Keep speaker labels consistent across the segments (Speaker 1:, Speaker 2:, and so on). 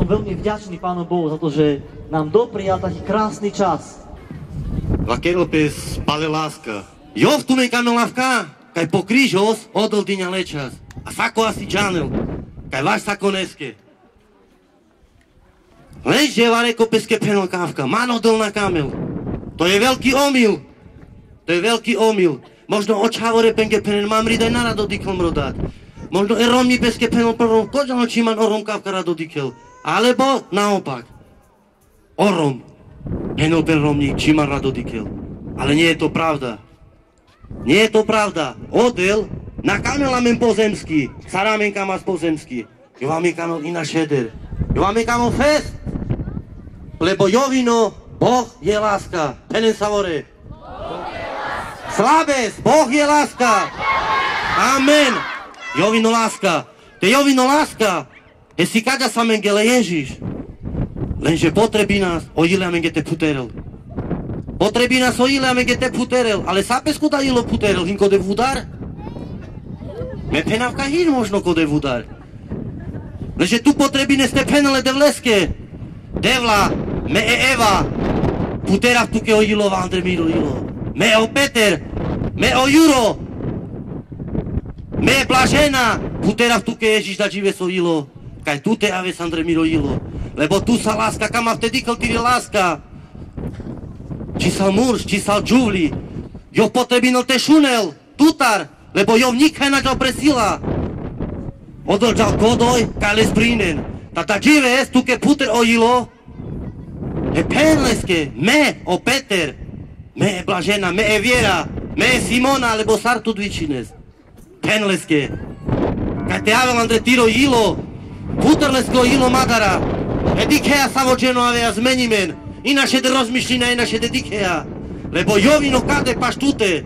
Speaker 1: som veľmi vďačný Pánu Bohu za to, že nám doprial taký krásny čas.
Speaker 2: Aquele pes pale lasca. Eu tu me cam lavca, cai pocri jos, odol din alechas. A saco asi janel. Cai vas saconesque. Lenže vareko peske penal kávka, mano dol na kamel. To je veľký omyl. To je veľký omyl. Možno očhavore penge penen mamri daj narado dikom rodát. Možno romni peske penal prvom kožano čiman orom kávka rado dikel. Alebo naopak. Orom. Penal pen romni čiman rado dikel. Ale nie je to pravda. Nie je to pravda. Odel na kamela men pozemský. Saramen kamas pozemský. Jo vám je kamel ina šeder. Jo vám je kamel fest. Lebo jovino, Boh je láska. Penen savore. Slabes, Boh je láska. Amen. Jovino láska. To je jovino láska. Je si kada sa mengele Ježiš. Lenže potrebí nás o ile amengete puterel. Potrebí nás o ile amengete puterel. Ale sapes kuda ilo puterel, hin kode vudar? Me penavka hin možno kode vudar. Lenže tu potrebí neste penele de vleske. Devla, me e Eva. Putera tu ke o ilo vandre miro ilo. Me o Peter, me o Juro. Me Blažena. Putera tu ke Ježiš da žive so ilo. Kaj tu te ave Sandre miro ilo. Lebo tu sa láska, kama vtedy kaltiri láska. Či sal murš, či sal džuvli. Jo potrebinol te šunel, tutar. Lebo jo vnikaj nađal presila. Odolđal kodoj, kaj les brinen. Tata žive tu ke puter o ilo. E penleske, me o Peter. Me e Blažena, me e Viera, me e Simona, lebo sartu dvičines. Penleske. Kaj te avel Andre tiro ilo. Puterlesko ilo magara. E dikeja savođeno ave ja zmenimen. Inaše de rozmišljina, inaše de dikeja. Lebo jovino kade paštute.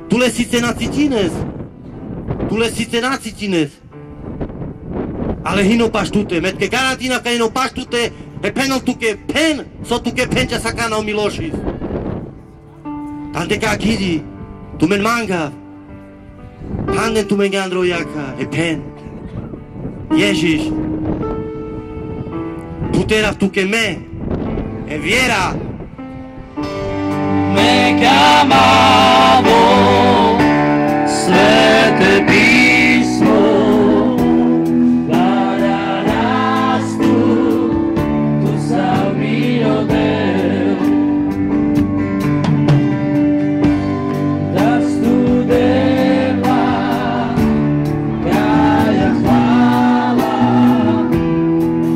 Speaker 2: Tule sice nacitines. Tule sice nacitines. Ale hino paštute. Metke garantina ka hino paštute. E penol tuke pen. So tuke penča sakana o Milošis. Tante ka kidi. Tu men manga. Handen tu men gandro jaka. E pen. Ježiš. Putera tu que me Viera.
Speaker 3: Me clamamos Svete písmo. Darás tu sabido Deus. Das tu deva Gaia chvála.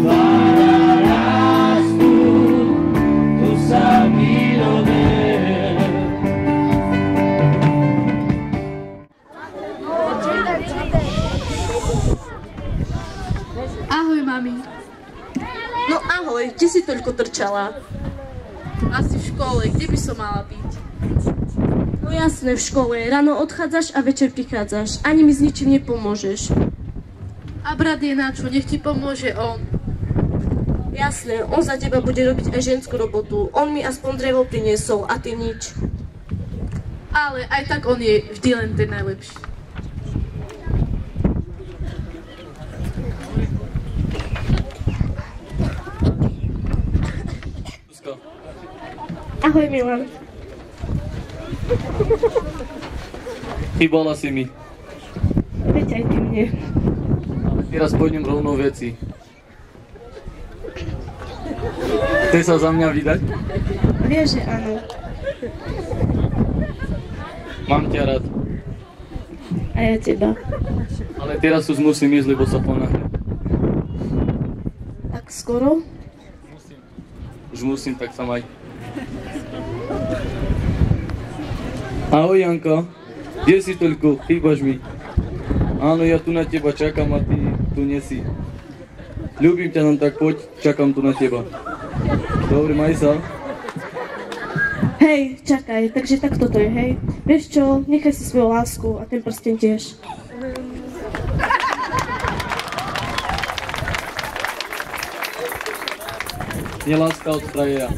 Speaker 3: Darás tu sabido Deus.
Speaker 4: Ahoj, mami.
Speaker 5: No ahoj, kde si toľko trčala?
Speaker 4: Asi v škole, kde by som mala byť?
Speaker 5: No jasné, v škole. Ráno odchádzaš a večer prichádzaš. Ani mi s ničím nepomôžeš.
Speaker 4: A brat je na čo, nech ti pomôže on.
Speaker 5: Jasné, on za teba bude robiť aj ženskú robotu. On mi aspoň drevo priniesol a ty nič.
Speaker 4: Ale aj tak on je vždy len ten najlepší.
Speaker 5: Ahoj, Milan.
Speaker 6: Chýbala si mi.
Speaker 5: Veď aj ty mne.
Speaker 6: Teraz pôjdem rovno veci. Chceš sa za mňa vydať?
Speaker 5: Vieš, že áno.
Speaker 6: Mám ťa rád.
Speaker 5: A ja teba.
Speaker 6: Ale teraz už musím ísť, lebo sa ponáhľam.
Speaker 5: Tak skoro?
Speaker 6: Už musím, tak sa maj. Ahoj, Janka. Kde si toľko? Chýbaš mi. Áno, ja tu na teba čakám a ty tu nesi. Ľúbim ťa, no tak poď, čakám tu na teba. Dobre, maj sa.
Speaker 5: Hej, čakaj, takže takto to je, hej. Vieš čo, nechaj si svoju lásku a ten prsten tiež.
Speaker 6: Je láska od frajeja.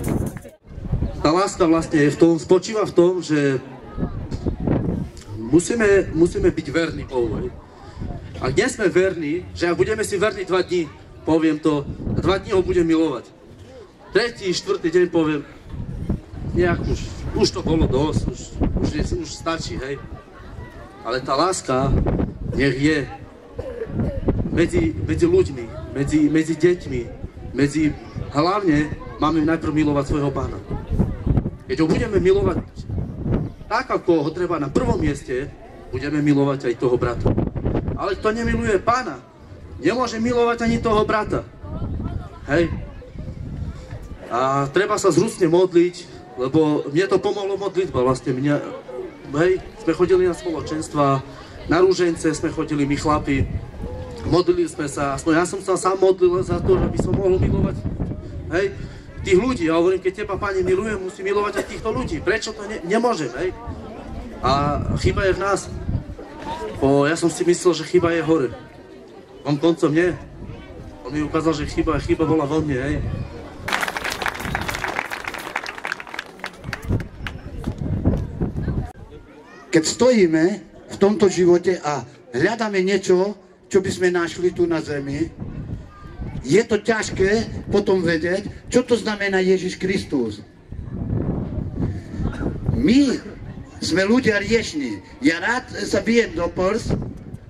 Speaker 2: Tá láska vlastne je v tom, spočíva v tom, že musíme byť verní Bohu. Ak nie sme verní, že ak budeme si verní 2 dní, poviem to, 2 dní ho budem milovať. 3., 4. deň poviem, nejak už to bolo dosť, už stačí, hej. Ale tá láska nech je medzi ľuďmi, medzi deťmi, hlavne máme najprv milovať svojho Pána. Keď ho budeme milovať tak, ako ho treba na prvom mieste, budeme milovať aj toho brata. Ale kto nemiluje Pána, nemôže milovať ani toho brata. Hej. A treba sa zrúcne modliť, lebo mne to pomohlo modlitba vlastne. Hej, sme chodili na spoločenstva, na rúžence sme chodili my chlapi, modlili sme sa, aspoň ja som sa sám modlil za to, aby som mohol milovať, hej, tých ľudí. Ja hovorím, keď teba, Pane, milujem, musím milovať aj týchto ľudí. Prečo to nemôžem, hej? A chyba je v nás. Ja som si myslel, že chyba je hore. On koncom nie. On mi ukázal, že chyba bola vo mne, hej.
Speaker 7: Keď stojíme v tomto živote a hľadáme niečo, čo by sme našli tu na zemi, je to ťažké potom vedieť, čo to znamená Ježiš Kristus. My sme ľudia riešni. Ja rád sa bijem do prs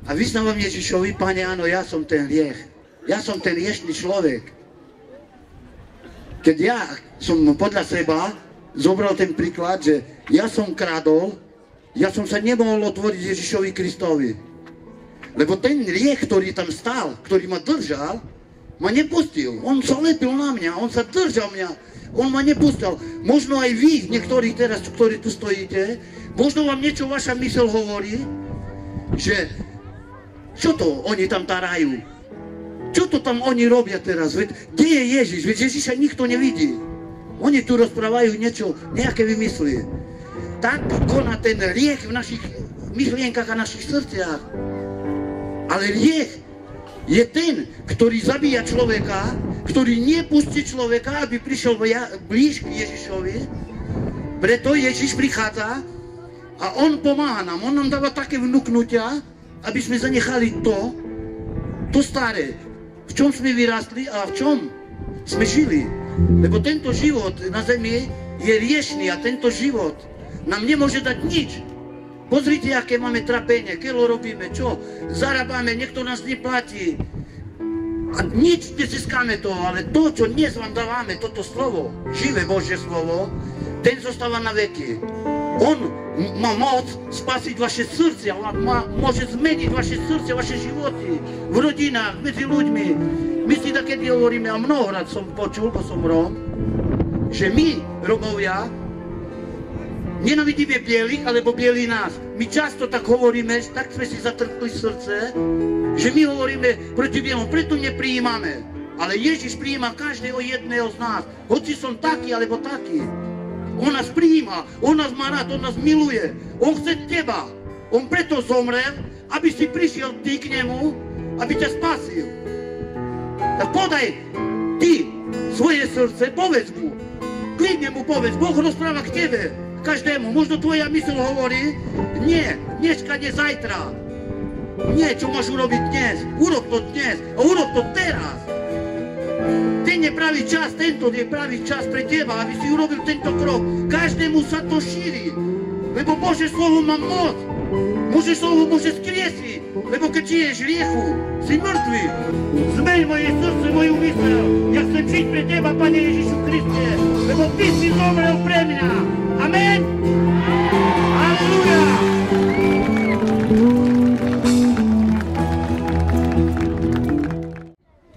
Speaker 7: a vyznávam Ježišovi, Pane, áno, ja som ten hriech. Ja som ten riešný človek. Keď ja som podľa seba zobral ten príklad, že ja som kradol, ja som sa nemohol otvoriť Ježišovi Kristovi. Lebo ten hriech, ktorý tam stál, ktorý ma držal, ma nepustil. On sa lepil na mňa, on sa držal mňa, on ma nepustil. Možno aj vy, niektorí teraz, ktorí tu stojíte, možno vám niečo vaša myseľ hovorí, že čo to oni tam tarajú? Čo to tam oni robia teraz? Veď kde je Ježiš? Veď Ježiša nikto nevidí. Oni tu rozprávajú niečo, nejaké vymysly. Tak koná ten hriech v našich myšlienkach a našich srdciach. Ale hriech je ten, ktorý zabíja človeka, ktorý nepustí človeka, aby prišiel blíž k Ježišovi. Preto Ježiš prichádza a on pomáha nám. On nám dáva také vnúknutia, aby sme zanechali to staré, v čom sme vyrástli a v čom sme žili. Lebo tento život na zemi je riešný a tento život nám nemôže dať nič. Pozrite, aké máme trapenie, keľo robíme, čo? Zarábame, niekto nás neplatí. A nič nezískame to, ale to, čo dnes vám dávame, toto slovo, živé Božie slovo, ten zostáva na veky. On má moc spasiť vaše srdcia, môže zmeniť vaše srdcia, vaše životy, v rodinách, medzi ľuďmi. My si takedy hovoríme, a mnohokrát som počul, bo som Róm, že my, Rómovia, nenávidíme bielých, alebo bielí nás. My často tak hovoríme, tak sme si zatrpli srdce, že my hovoríme proti bielom, preto neprijímame. Ale Ježiš prijíma každého jedného z nás. Hoci som taký, alebo taký. On nás prijíma, on nás má rád, on nás miluje. On chce teba. On preto zomrel, aby si prišiel ty k nemu, aby ťa spasil. Tak podaj ty svoje srdce, povedz mu. Klidne mu povedz, Boh rozpráva k tebe. Každému, možno tvoja myseľ hovorí, nie, dneska, nie zajtra. Nie, čo máš urobiť dnes, urob to dnes a urob to teraz. Ten je pravý čas, tento je pravý čas pre teba, aby si urobil tento krok. Každému sa to šíri, lebo Božie slovo má moc. Božie slovo môže skriesiť, lebo keď žiješ v hriechu, si mŕtvý. Zmeň moje srdce, moju myseľ. Ja chcem žiť pre teba, Pane Ježišu Kriste, lebo ty si zomrel pre mňa. Amen. Halleluja.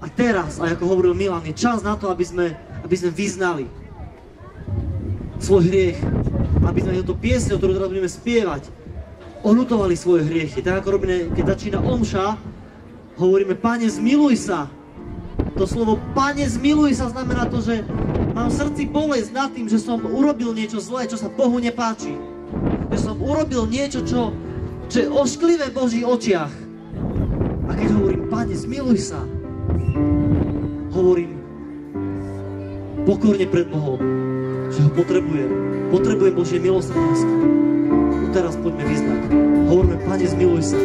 Speaker 1: A teraz, a ako hovoril Milan, je čas na to, aby sme vyznali svoj hriech, aby sme túto piesňu, ktorú teraz budeme spievať, oľutovali svoje hriechy. Tak ako robíme, keď začína omša, hovoríme, Pane, zmiluj sa. To slovo Pane, zmiluj sa znamená to, že mám v srdci bolesť nad tým, že som urobil niečo zlé, čo sa Bohu nepáči. Že som urobil niečo, čo je ošklivé v Božích očiach. A keď hovorím, Pane, zmiluj sa, hovorím pokorne pred Bohom, že ho potrebujem. Potrebujem Božie milosrdenstvo. No teraz poďme vyznať. Hovoríme, Pane, zmiluj sa.